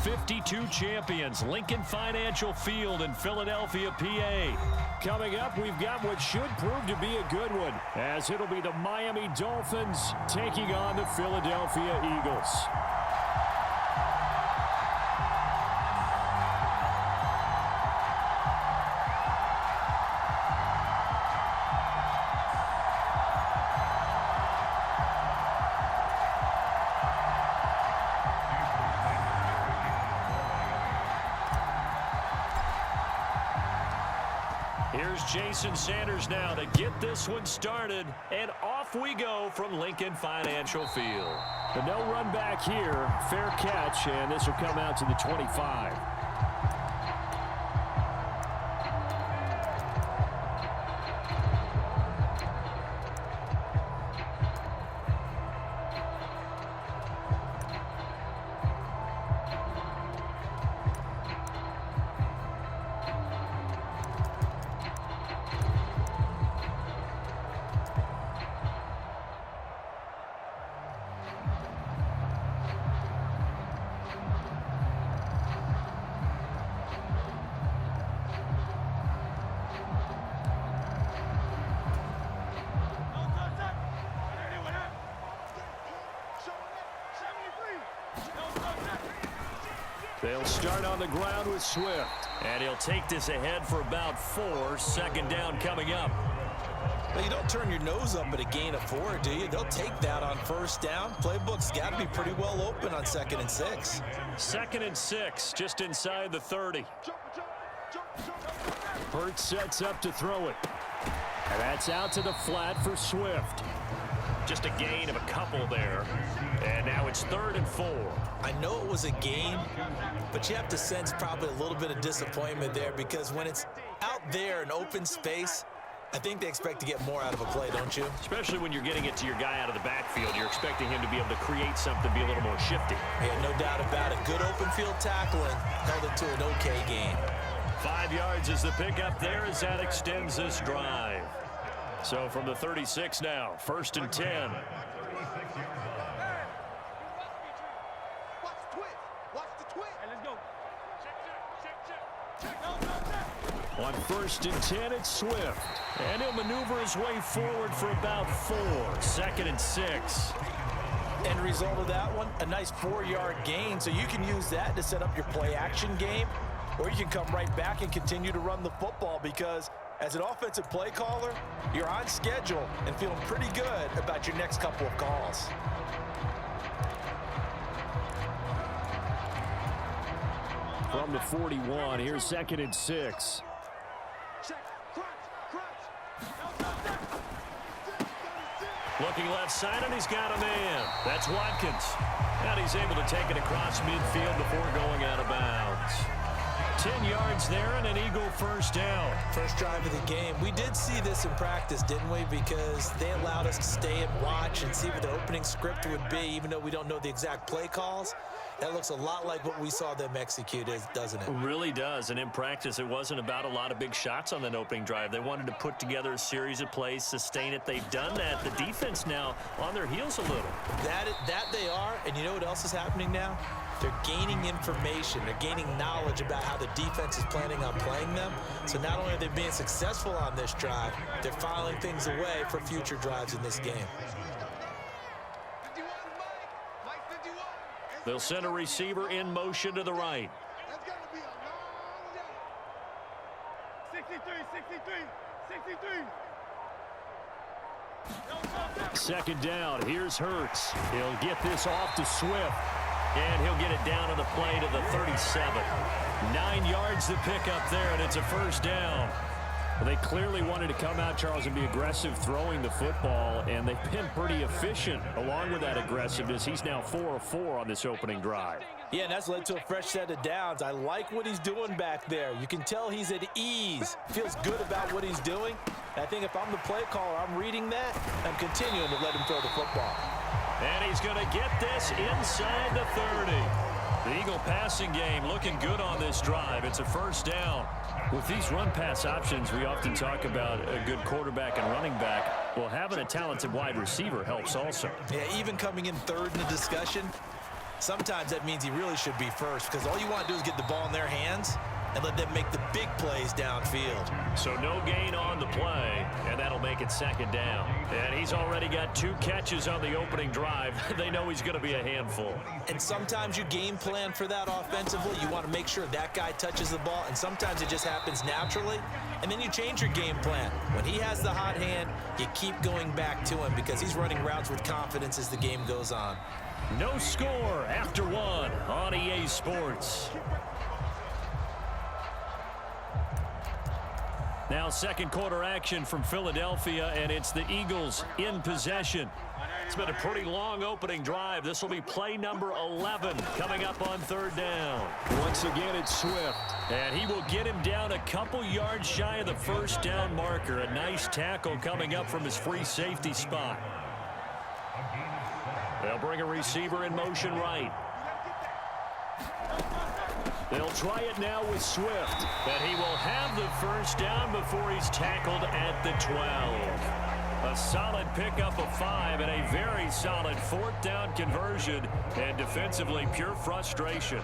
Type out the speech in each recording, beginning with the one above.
52 champions, Lincoln Financial Field in Philadelphia, PA. Coming up, we've got what should prove to be a good one, as it'll be the Miami Dolphins taking on the Philadelphia Eagles. Here's Jason Sanders now to get this one started, and off we go from Lincoln Financial Field. The no run back here, fair catch, and this will come out to the 25. They'll start on the ground with Swift. And he'll take this ahead for about 4. Second down coming up. Well, you don't turn your nose up at a gain of 4, do you? They'll take that on first down. Playbook's got to be pretty well open on 2nd and 6. 2nd and 6, just inside the 30. Hurts sets up to throw it. And that's out to the flat for Swift. Just a gain of a couple there. And now it's 3rd and 4. I know it was a gain, but you have to sense probably a little bit of disappointment there, because when it's out there in open space, I think they expect to get more out of a play, don't you? Especially when you're getting it to your guy out of the backfield. You're expecting him to be able to create something, be a little more shifty. Yeah, no doubt about it. Good open field tackling held it to an okay gain. 5 yards is the pickup there as that extends this drive. So from the 36 now, 1st and 10. On 1st and 10, it's Swift. And he'll maneuver his way forward for about 4. 2nd and 6. End result of that one, a nice 4-yard gain. So you can use that to set up your play-action game, or you can come right back and continue to run the football, because as an offensive play caller, you're on schedule and feeling pretty good about your next couple of calls. From the 41, here's 2nd and 6. Looking left side, and he's got a man. That's Watkins. And he's able to take it across midfield before going out of bounds. 10 yards there and an Eagle first down. First drive of the game. We did see this in practice, didn't we? Because they allowed us to stay and watch and see what the opening script would be, even though we don't know the exact play calls. That looks a lot like what we saw them execute, doesn't it? It really does. And in practice, it wasn't about a lot of big shots on that opening drive. They wanted to put together a series of plays, sustain it. They've done that. The defense now on their heels a little. That they are. And you know what else is happening now? They're gaining information. They're gaining knowledge about how the defense is planning on playing them. So not only are they being successful on this drive, they're filing things away for future drives in this game. They'll send a receiver in motion to the right. 2nd down. Here's Hurts. He'll get this off to Swift. And he'll get it down to the play to the 37. 9 yards to pick up there, and it's a first down. Well, they clearly wanted to come out, Charles, and be aggressive throwing the football, and they've been pretty efficient along with that aggressiveness. He's now 4 of 4 on this opening drive. Yeah, and that's led to a fresh set of downs. I like what he's doing back there. You can tell he's at ease. Feels good about what he's doing. And I think if I'm the play caller, I'm reading that. I'm continuing to let him throw the football. And he's going to get this inside the 30. The Eagle passing game looking good on this drive. It's a first down. With these run-pass options, we often talk about a good quarterback and running back. Well, having a talented wide receiver helps also. Yeah, even coming in third in the discussion, Sometimes that means he really should be first because all you want to do is get the ball in their hands and let them make the big plays downfield. So no gain on the play, and that'll make it second down. And he's already got 2 catches on the opening drive. They know he's going to be a handful. And sometimes you game plan for that offensively. You want to make sure that guy touches the ball, and sometimes it just happens naturally. And then you change your game plan. When he has the hot hand, you keep going back to him because he's running routes with confidence as the game goes on. No score after 1 on EA Sports. Now second quarter action from Philadelphia, and it's the Eagles in possession. It's been a pretty long opening drive. This will be play number 11 coming up on third down. Once again, it's Swift, and he will get him down a couple yards shy of the first down marker. A nice tackle coming up from his free safety spot. They'll bring a receiver in motion right. They'll try it now with Swift, and he will have the first down before he's tackled at the 12. A solid pickup of 5 and a very solid 4th down conversion, and defensively pure frustration.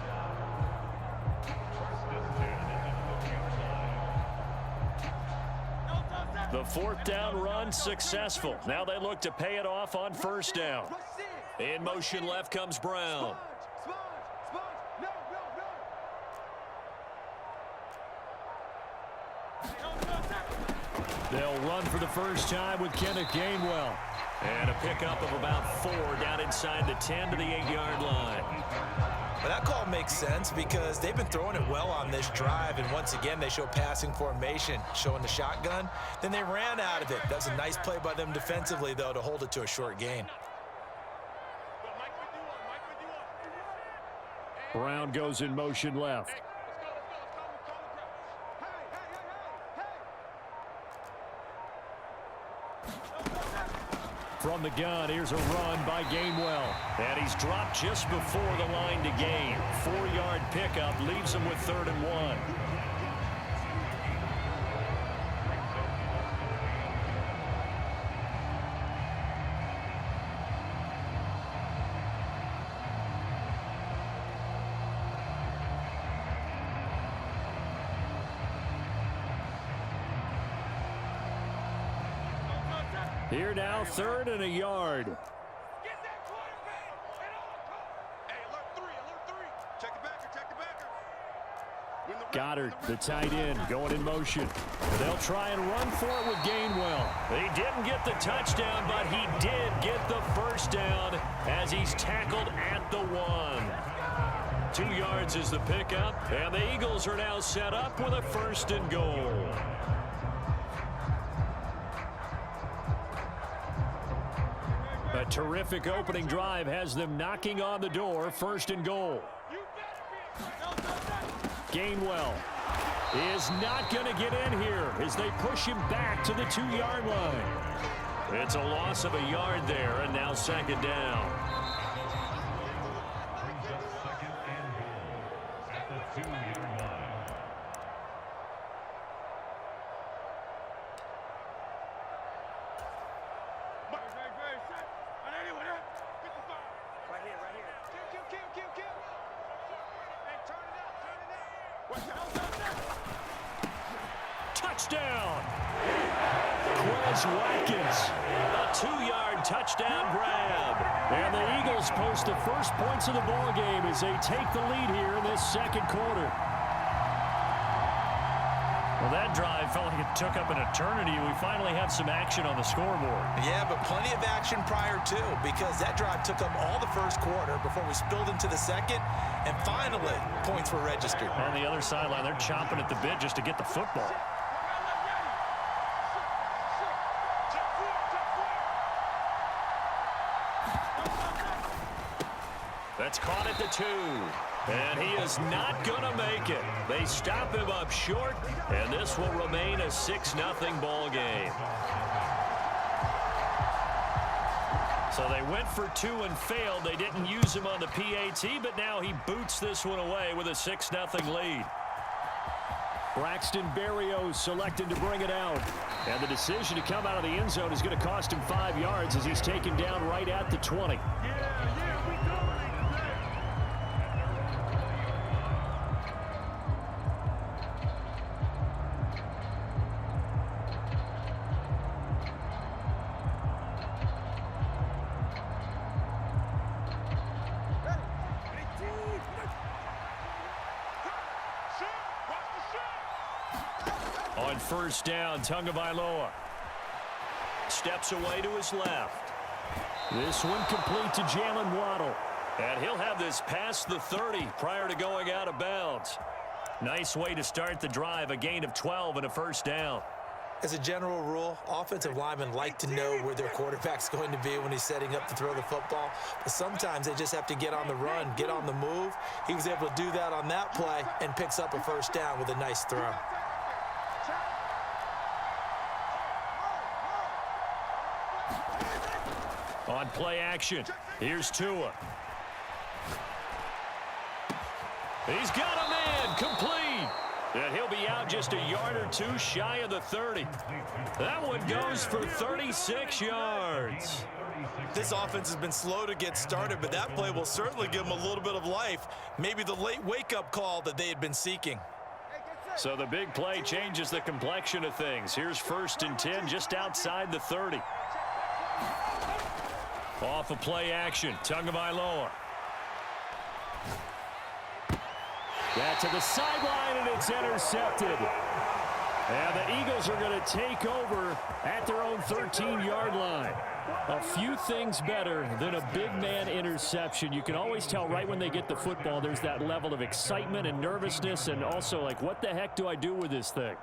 The 4th down run successful. Now they look to pay it off on first down. In motion left comes Brown. They'll run for the first time with Kenneth Gainwell. And a pickup of about 4 down inside the 10 to the 8-yard line. But that call makes sense because they've been throwing it well on this drive, and once again they show passing formation, showing the shotgun. Then they ran out of it. That was a nice play by them defensively, though, to hold it to a short gain. Brown goes in motion left. From the gun, here's a run by Gainwell. And he's dropped just before the line to gain. 4-yard pickup leaves him with 3rd and 1. Here now, 3rd and a yard. Goddard, the tight end, going in motion. They'll try and run for it with Gainwell. He didn't get the touchdown, but he did get the first down as he's tackled at the 1. 2 yards is the pickup, and the Eagles are now set up with a 1st and goal. A terrific opening drive has them knocking on the door. 1st and goal. Gainwell is not going to get in here as they push him back to the 2-yard line. It's a loss of a yard there, and now 2nd down. Touchdown! Quez Watkins, a 2-yard touchdown grab. And the Eagles post the first points of the ball game as they take the lead here in this 2nd quarter. Well, that drive felt like it took up an eternity. We finally have some action on the scoreboard. Yeah, but plenty of action prior to, because that drive took up all the 1st quarter before we spilled into the 2nd, and finally, points were registered. On the other sideline, they're chomping at the bit just to get the football. That's caught at the 2. And he is not going to make it. They stop him up short, and this will remain a 6-0 ball game. So they went for 2 and failed. They didn't use him on the PAT, but now he boots this one away with a 6-0 lead. Braxton Berrios selected to bring it out. And the decision to come out of the end zone is going to cost him 5 yards as he's taken down right at the 20. On first down, Tagovailoa steps away to his left. This one complete to Jalen Waddle. And he'll have this past the 30 prior to going out of bounds. Nice way to start the drive, a gain of 12 and a first down. As a general rule, offensive linemen like to know where their quarterback's going to be when he's setting up to throw the football. But sometimes they just have to get on the run, get on the move. He was able to do that on that play and picks up a first down with a nice throw. On play action, here's Tua. He's got a man, complete. And he'll be out just a yard or two shy of the 30. That one goes for 36 yards. This offense has been slow to get started, but that play will certainly give them a little bit of life. Maybe the late wake-up call that they had been seeking. So the big play changes the complexion of things. Here's first and 10 just outside the 30. Off of play action, Tagovailoa. That to the sideline, and it's intercepted. And the Eagles are going to take over at their own 13-yard line. A few things better than a big man interception. You can always tell right when they get the football, there's that level of excitement and nervousness, and also like, what the heck do I do with this thing?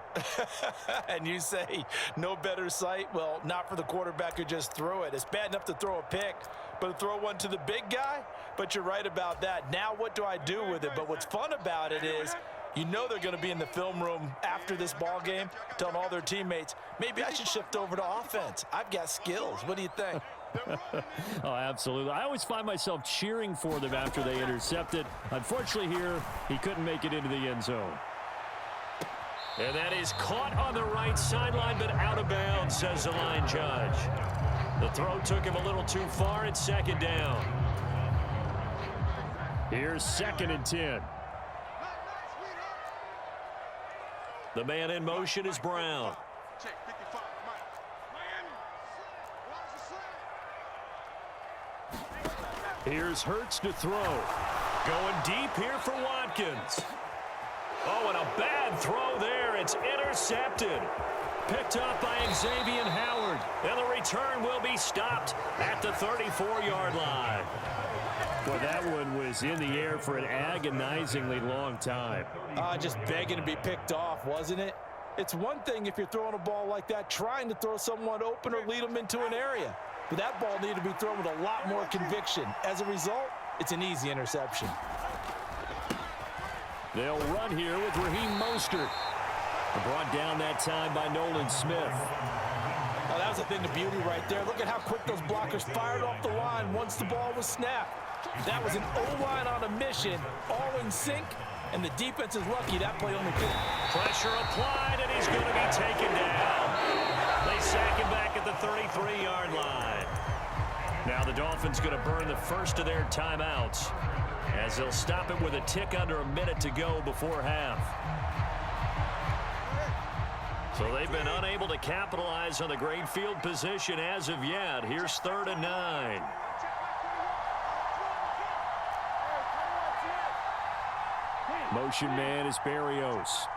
And you say no better sight? Well, not for the quarterback who just threw it. It's bad enough to throw a pick, but to throw one to the big guy? But you're right about that. Now what do I do with it? But what's fun about it is, you know they're going to be in the film room after this ball game telling all their teammates, maybe I should shift over to offense. I've got skills. What do you think? Oh, absolutely. I always find myself cheering for them after they intercept it. Unfortunately here, he couldn't make it into the end zone. And that is caught on the right sideline, but out of bounds, says the line judge. The throw took him a little too far. It's second down. Here's second and 10. The man in motion is Brown. Here's Hurts to throw. Going deep here for Watkins. Oh, and a bad throw there. It's intercepted. Picked up by Xavier Howard. And the return will be stopped at the 34-yard line. Well, that one was in the air for an agonizingly long time. Just begging to be picked off, wasn't it? It's one thing if you're throwing a ball like that, trying to throw someone open or lead them into an area. But that ball needed to be thrown with a lot more conviction. As a result, it's an easy interception. They'll run here with Raheem Mostert. Brought down that time by Nolan Smith. Oh, that was a thing of beauty right there. Look at how quick those blockers fired off the line once the ball was snapped. That was an O-line on a mission, all in sync, and the defense is lucky that play only fit. Pressure applied, and he's going to be taken down. They sack him back at the 33-yard line. Now the Dolphins going to burn the first of their timeouts as they'll stop it with a tick under a minute to go before half. So they've been unable to capitalize on the great field position as of yet. Here's 3rd and 9. Motion man is Berrios.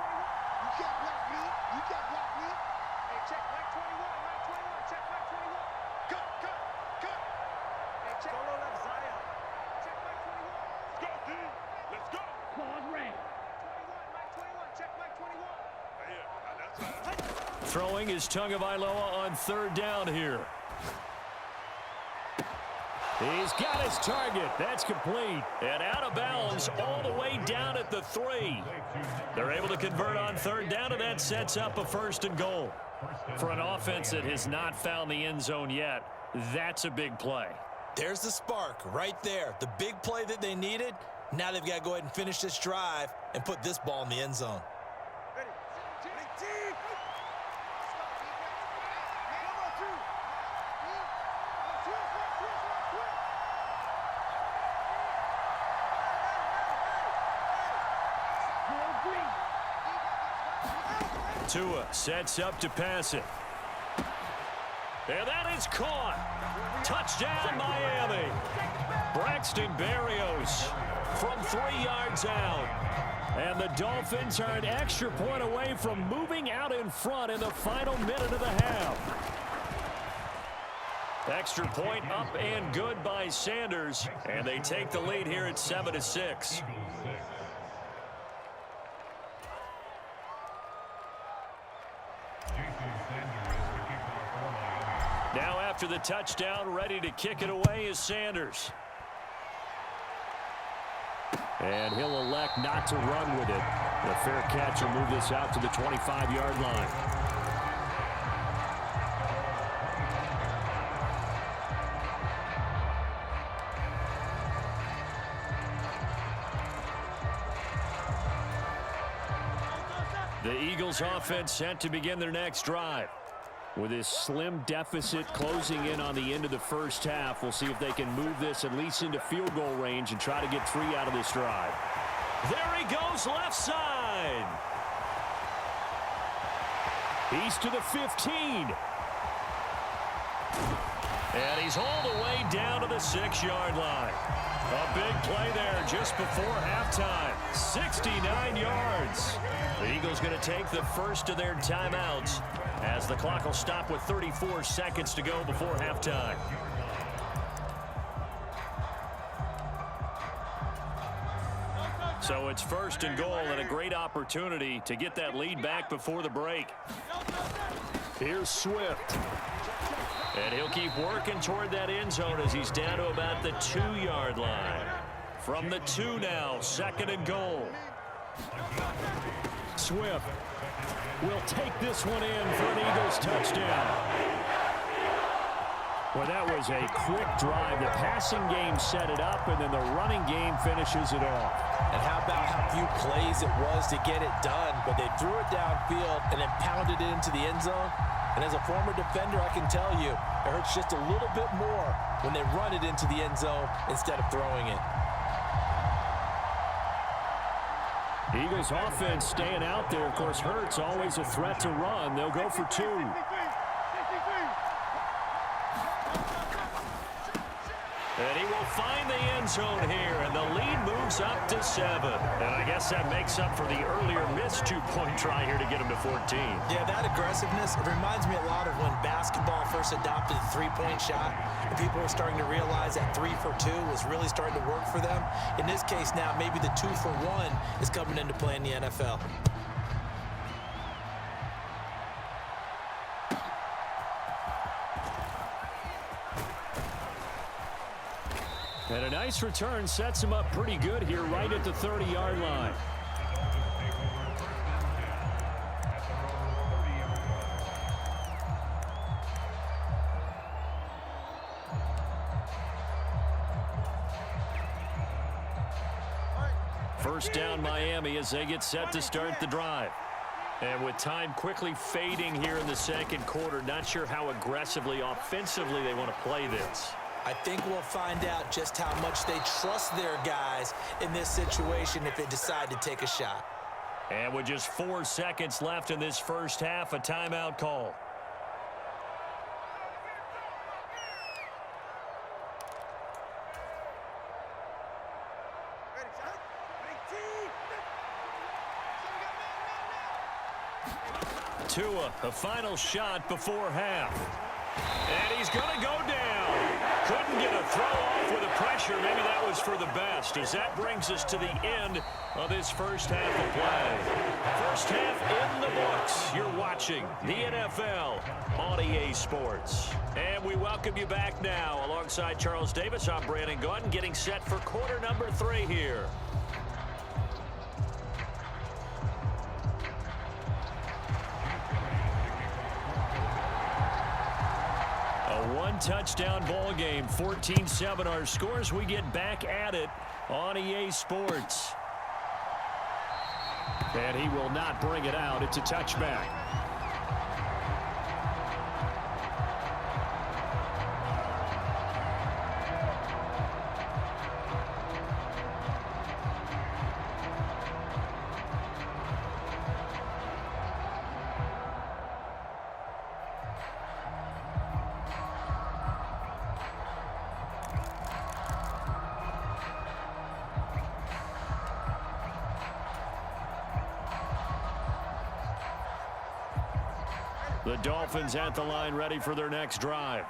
Throwing is Tagovailoa on 3rd down here. He's got his target. That's complete. And out of bounds all the way down at the 3. They're able to convert on 3rd down, and that sets up a 1st and goal. For an offense that has not found the end zone yet, that's a big play. There's the spark right there. The big play that they needed. Now they've got to go ahead and finish this drive and put this ball in the end zone. Tua sets up to pass it. And that is caught. Touchdown, Miami. Braxton Berrios from 3 yards out. And the Dolphins are an extra point away from moving out in front in the final minute of the half. Extra point up and good by Sanders, and they take the lead here at 7-6. Now after the touchdown, ready to kick it away is Sanders. And he'll elect not to run with it. The fair catch will move this out to the 25-yard line. The Eagles offense set to begin their next drive. With this slim deficit closing in on the end of the first half, we'll see if they can move this at least into field goal range and try to get 3 out of this drive. There he goes left side. He's to the 15. And he's all the way down to the 6-yard line. A big play there just before halftime. 69 yards. The Eagles going to take the first of their timeouts as the clock will stop with 34 seconds to go before halftime. So it's first and goal and a great opportunity to get that lead back before the break. Here's Swift. And he'll keep working toward that end zone as he's down to about the 2-yard line. From the 2 now, second and goal. Swift will take this one in for an Eagles touchdown. Well, that was a quick drive. The passing game set it up, and then the running game finishes it off. And how about how few plays it was to get it done, but they threw it downfield and then pounded it into the end zone. And as a former defender, I can tell you, it hurts just a little bit more when they run it into the end zone instead of throwing it. Eagles offense staying out there. Of course, Hurts always a threat to run. They'll go for 2. And he will find the end zone here, and the lead moves up to 7. And I guess that makes up for the earlier missed 2-point try here to get him to 14. Yeah, that aggressiveness, it reminds me a lot of when basketball first adopted the 3-point shot, and people were starting to realize that 3 for 2 was really starting to work for them. In this case now, maybe the 2 for 1 is coming into play in the NFL. And a nice return sets him up pretty good here right at the 30-yard line. First down Miami as they get set to start the drive. And with time quickly fading here in the second quarter, not sure how aggressively, offensively they want to play this. I think we'll find out just how much they trust their guys in this situation if they decide to take a shot. And with just 4 seconds left in this first half, a timeout call. Tua, a final shot before half. And he's going to go down. Couldn't get a throw off with the pressure. Maybe that was for the best, as that brings us to the end of this first half of play. First half in the books. You're watching the NFL on EA Sports. And we welcome you back now. Alongside Charles Davis, I'm Brandon Gaudin, getting set for quarter number 3 here. Touchdown ball game, 14-7 our scores. We get back at it on EA Sports. And he will not bring it out. It's a touchback. The Dolphins at the line ready for their next drive.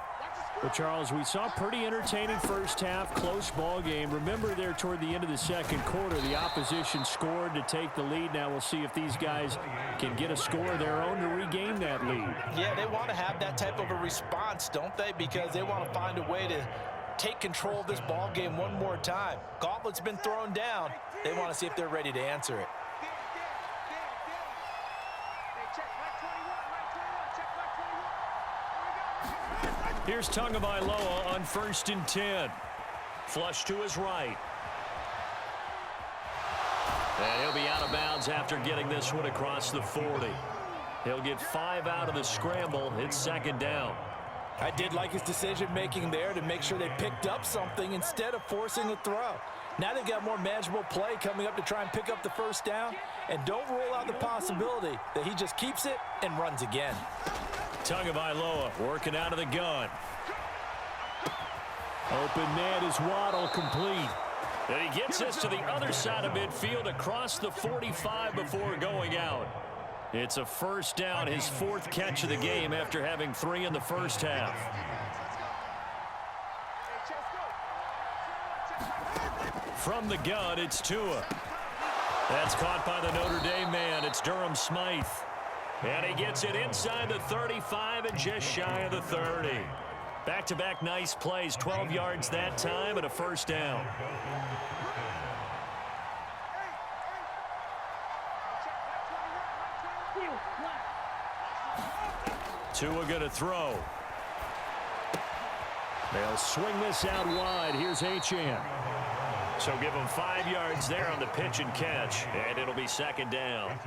Well, Charles, we saw pretty entertaining first half, close ball game. Remember there toward the end of the second quarter, the opposition scored to take the lead. Now we'll see if these guys can get a score of their own to regain that lead. Yeah, they want to have that type of a response, don't they? Because they want to find a way to take control of this ball game one more time. Gauntlet's been thrown down. They want to see if they're ready to answer it. Here's Tagovailoa on 1st and 10. Flush to his right. And he'll be out of bounds after getting this one across the 40. He'll get 5 out of the scramble. It's 2nd down. I did like his decision-making there to make sure they picked up something instead of forcing a throw. Now they've got more manageable play coming up to try and pick up the 1st down. And don't rule out the possibility that he just keeps it and runs again. Tagovailoa working out of the gun. Open man is Waddle, complete. And he gets this to the other side of midfield across the 45 before going out. It's a 1st down, his 4th catch of the game after having 3 in the first half. From the gun, it's Tua. That's caught by the Notre Dame man. It's Durham Smythe. And he gets it inside the 35 and just shy of the 30. Back-to-back nice plays, 12 yards that time and a 1st down. Tua going to throw. They'll swing this out wide. Here's H2H. So give him 5 yards there on the pitch and catch, and it'll be 2nd down.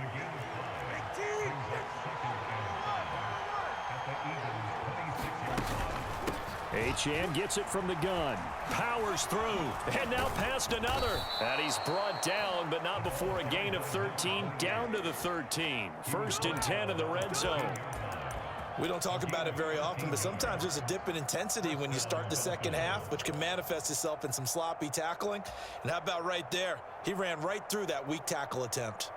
H2H gets it from the gun. Powers through. And now past another. And he's brought down, but not before a gain of 13. Down to the 13. 1st and 10 in the red zone. We don't talk about it very often, but sometimes there's a dip in intensity when you start the second half, which can manifest itself in some sloppy tackling. And how about right there? He ran right through that weak tackle attempt.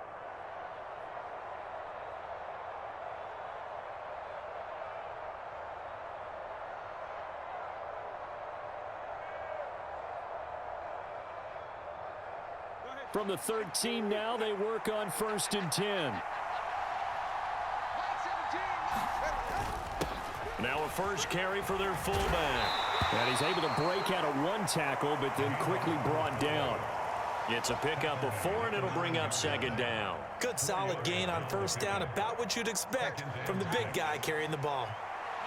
From the 13 now, they work on 1st and 10. Now a 1st carry for their fullback. And he's able to break out of 1 tackle, but then quickly brought down. It's a pickup of 4, and it'll bring up 2nd down. Good solid gain on 1st down, about what you'd expect from the big guy carrying the ball.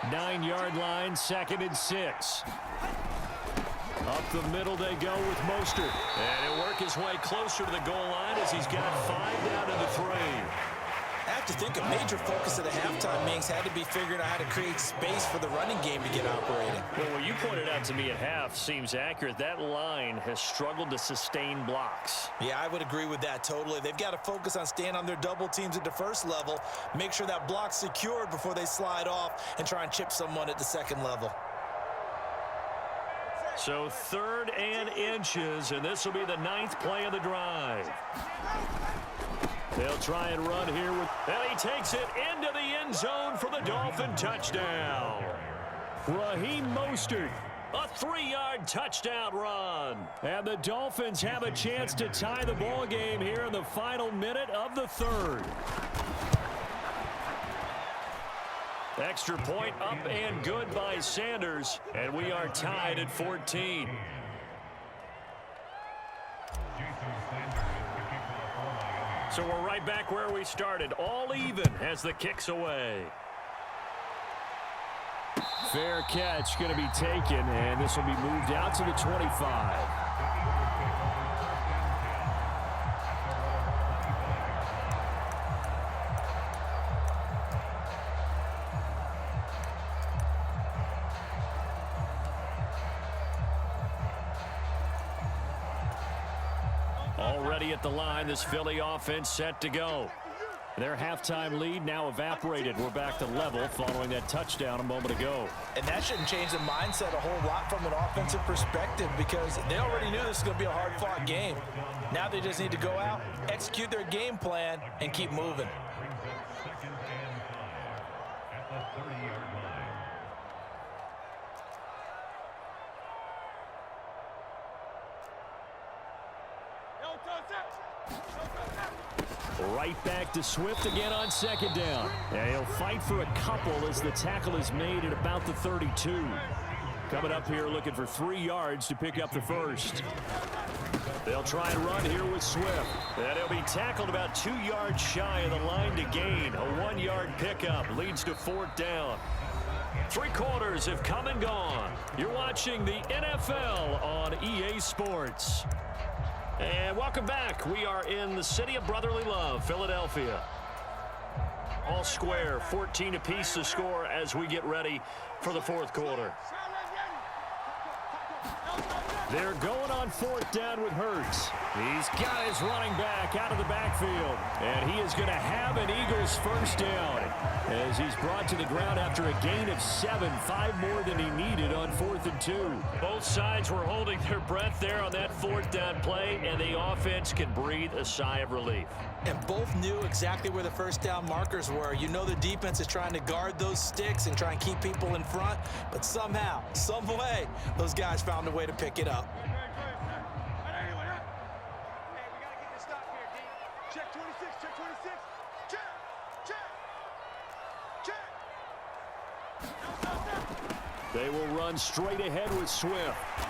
9-yard line, 2nd and 6. Up the middle they go with Mostert. And he'll work his way closer to the goal line as he's got 5 down to the 3. I have to think a major focus of the halftime meetings had to be figuring out how to create space for the running game to get operating. Well, what you pointed out to me at half seems accurate. That line has struggled to sustain blocks. Yeah, I would agree with that totally. They've got to focus on staying on their double teams at the 1st level, make sure that block's secured before they slide off and try and chip someone at the 2nd level. So 3rd and inches, and this will be the 9th play of the drive. They'll try and run here with, and he takes it into the end zone for the Dolphin touchdown. Raheem Mostert, a 3-yard touchdown run. And the Dolphins have a chance to tie the ball game here in the final minute of the 3rd. Extra point up and good by Sanders, and we are tied at 14. So we're right back where we started, all even as the kick's away. Fair catch going to be taken, and this will be moved out to the 25. Already at the line, this Philly offense set to go. Their halftime lead now evaporated. We're back to level following that touchdown a moment ago. And that shouldn't change the mindset a whole lot from an offensive perspective because they already knew this was going to be a hard-fought game. Now they just need to go out, execute their game plan, and keep moving. Right back to Swift again on second down. And he'll fight for a couple as the tackle is made at about the 32. Coming up here looking for 3 yards to pick up the first. They'll try and run here with Swift. And he'll be tackled about 2 yards shy of the line to gain. A 1-yard pickup leads to 4th down. 3 quarters have come and gone. You're watching the NFL on EA Sports. And welcome back. We are in the city of brotherly love, Philadelphia. All square, 14 apiece to score as we get ready for the 4th quarter. They're going on 4th down with Hurts. He's got his running back out of the backfield. And he is going to have an Eagles first down as he's brought to the ground after a gain of 7, 5 more than he needed on 4th and 2. Both sides were holding their breath there on that 4th down play, and the offense can breathe a sigh of relief. And both knew exactly where the first down markers were. You know the defense is trying to guard those sticks and try and keep people in front, but somehow, some way, those guys found a way to pick it up. They will run straight ahead with Swift.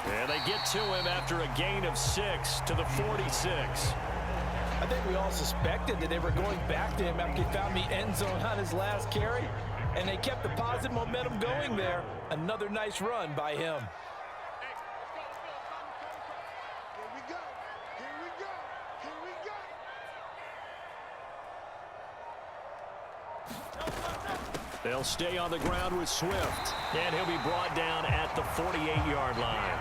And they get to him after a gain of 6 to the 46. I think we all suspected that they were going back to him after he found the end zone on his last carry. And they kept the positive momentum going there. Another nice run by him. They'll stay on the ground with Swift. And he'll be brought down at the 48-yard line.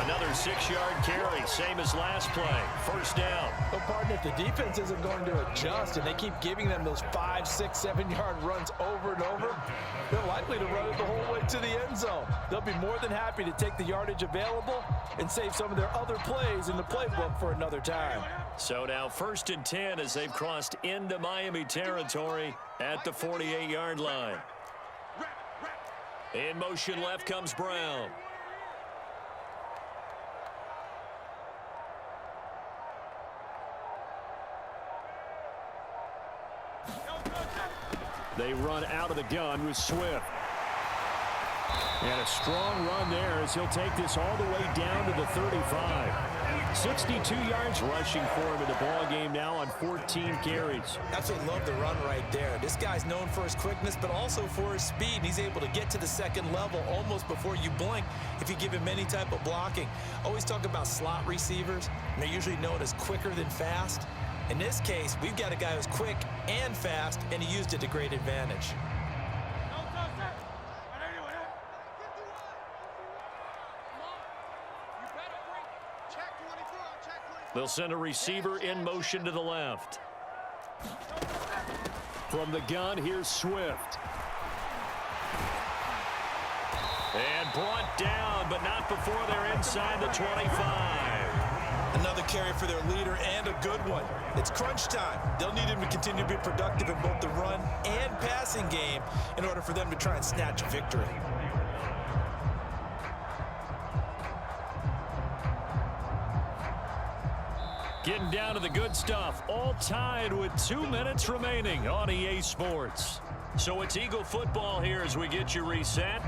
Another 6-yard carry, same as last play. First down. Well, partner, if the defense isn't going to adjust and they keep giving them those 5, 6, 7-yard runs over and over, they're likely to run it the whole way to the end zone. They'll be more than happy to take the yardage available and save some of their other plays in the playbook for another time. So now 1st and 10 as they've crossed into Miami territory at the 48-yard line. In motion left comes Brown. They run out of the gun with Swift. And a strong run there as he'll take this all the way down to the 35. 62 yards rushing for him in the ball game now on 14 carries. Absolutely love the run right there. This guy's known for his quickness, but also for his speed. And he's able to get to the second level almost before you blink if you give him any type of blocking. Always talk about slot receivers, and they're usually known as quicker than fast. In this case, we've got a guy who's quick and fast, and he used it to great advantage. They'll send a receiver in motion to the left. From the gun, here's Swift. And brought down, but not before they're inside the 25. Another carry for their leader and a good one. It's crunch time. They'll need him to continue to be productive in both the run and passing game in order for them to try and snatch a victory. Getting down to the good stuff, all tied with 2 minutes remaining on EA Sports. So it's Eagle football here as we get you reset.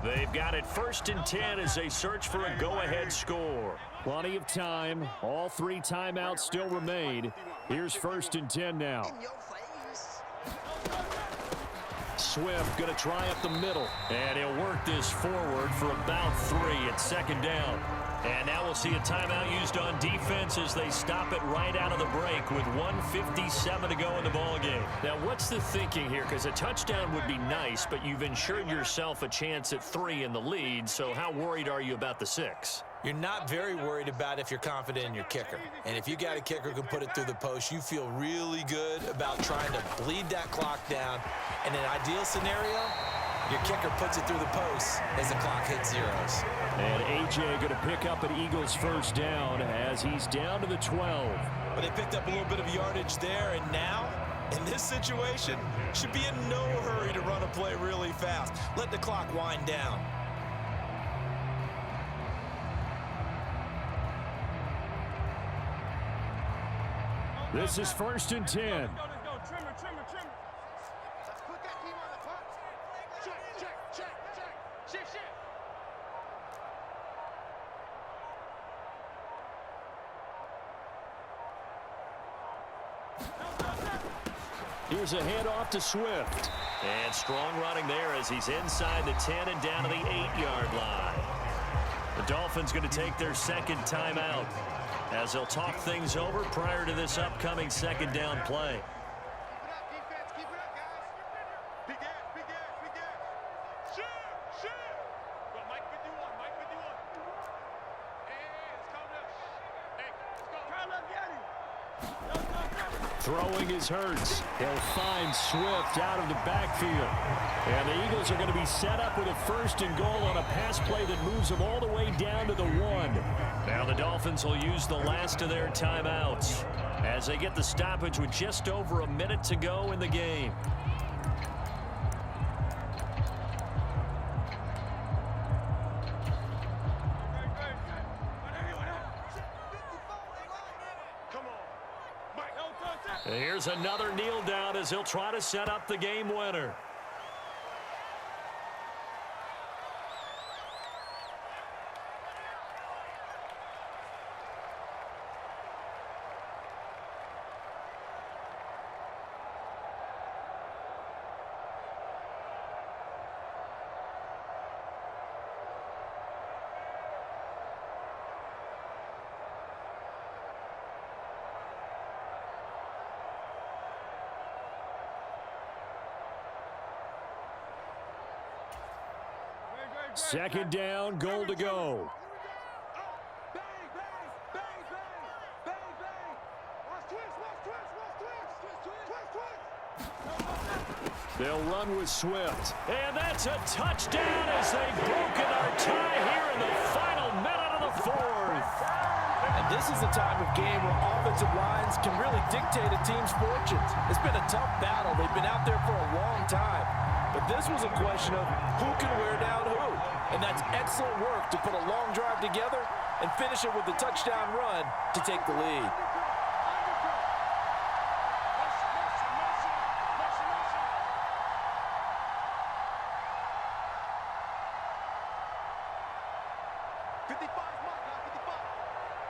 They've got it 1st and 10 as they search for a go-ahead score. Plenty of time. All 3 timeouts still remain. Here's 1st and 10 now. Swift going to try up the middle. And he'll work this forward for about 3 at 2nd down. And now we'll see a timeout used on defense as they stop it right out of the break with 1:57 to go in the ballgame. Now, what's the thinking here? Because a touchdown would be nice, but you've ensured yourself a chance at 3 in the lead, so how worried are you about the 6? You're not very worried about if you're confident in your kicker. And if you got a kicker who can put it through the post, you feel really good about trying to bleed that clock down. In an ideal scenario, your kicker puts it through the post as the clock hits zeros. And A.J. going to pick up an Eagles first down as he's down to the 12. But they picked up a little bit of yardage there, and now In this situation, should be in no hurry to run a play really fast. Let the clock wind down. This is 1st and 10. Trimmer. Let's put that team on the punch. Check. Shift. Here's a handoff to Swift. And strong running there as he's inside the 10 and down to the 8-yard line. The Dolphins going to take their second timeout as they'll talk things over prior to this upcoming second down play. Keep it up, guys. Big gas. Shoot. Go, Mike, we do one. Hey, let's calm down. Hey, let's go. Carl, get him. Throwing is Hurts. He'll find Swift out of the backfield. And the Eagles are going to be set up with a 1st and goal on a pass play that moves them all the way down to the 1. Now the Dolphins will use the last of their timeouts as they get the stoppage with just over a minute to go in the game. Here's another kneel down as he'll try to set up the game winner. Second down, goal to go. Bang. Twist. They'll run with Swift. And that's a touchdown as they've broken our tie here in the final minute of the 4th. And this is a time of game where offensive lines can really dictate a team's fortunes. It's been a tough battle. They've been out there for a long time. But this was a question of who can wear down who. And that's excellent work to put a long drive together and finish it with a touchdown run to take the lead.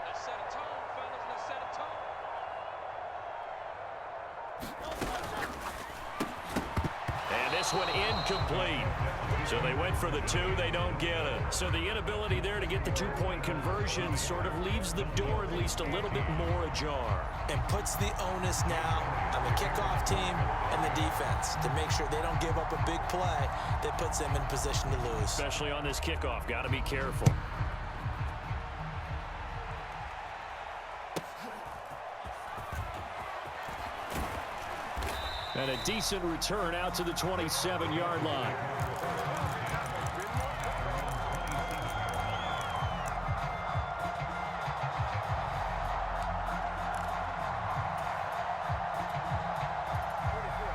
Let's set a tone, fellas. Let's set a tone. And this one incomplete. So they went for the 2, they don't get it. So the inability there to get the 2-point conversion sort of leaves the door at least a little bit more ajar. And puts the onus now on the kickoff team and the defense to make sure they don't give up a big play that puts them in position to lose. Especially on this kickoff, got to be careful. And a decent return out to the 27-yard line.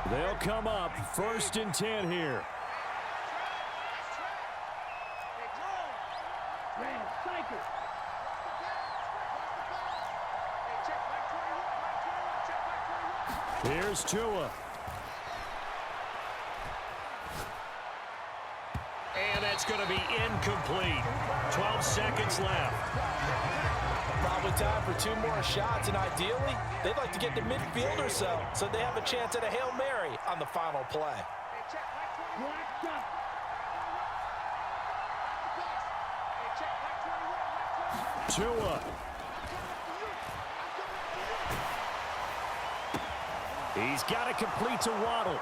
They'll come up 1st and 10 here. Here's Tua. And that's going to be incomplete. 12 seconds left. Probably time for 2 more shots, and ideally, they'd like to get to midfield or so they have a chance at a Hail Mary on the final play. Tua. He's got it complete to Waddle.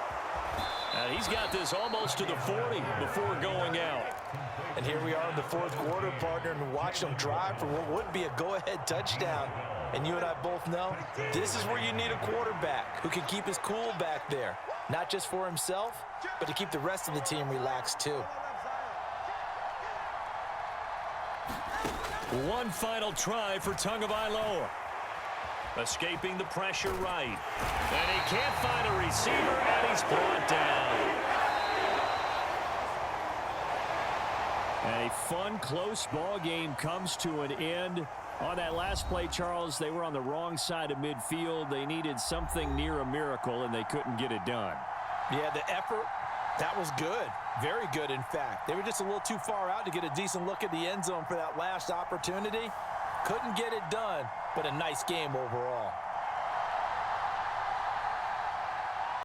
And he's got this almost to the 40 before going out. And here we are in the 4th quarter, partner, and watch them drive for what would be a go-ahead touchdown. And you and I both know this is where you need a quarterback who can keep his cool back there, not just for himself, but to keep the rest of the team relaxed too. One final try for Tagovailoa. Escaping the pressure right. And he can't find a receiver, and he's brought down. And a fun, close ball game comes to an end. On that last play, Charles, they were on the wrong side of midfield. They needed something near a miracle, and they couldn't get it done. Yeah, the effort, that was good. Very good, in fact. They were just a little too far out to get a decent look at the end zone for that last opportunity. Couldn't get it done, but a nice game overall.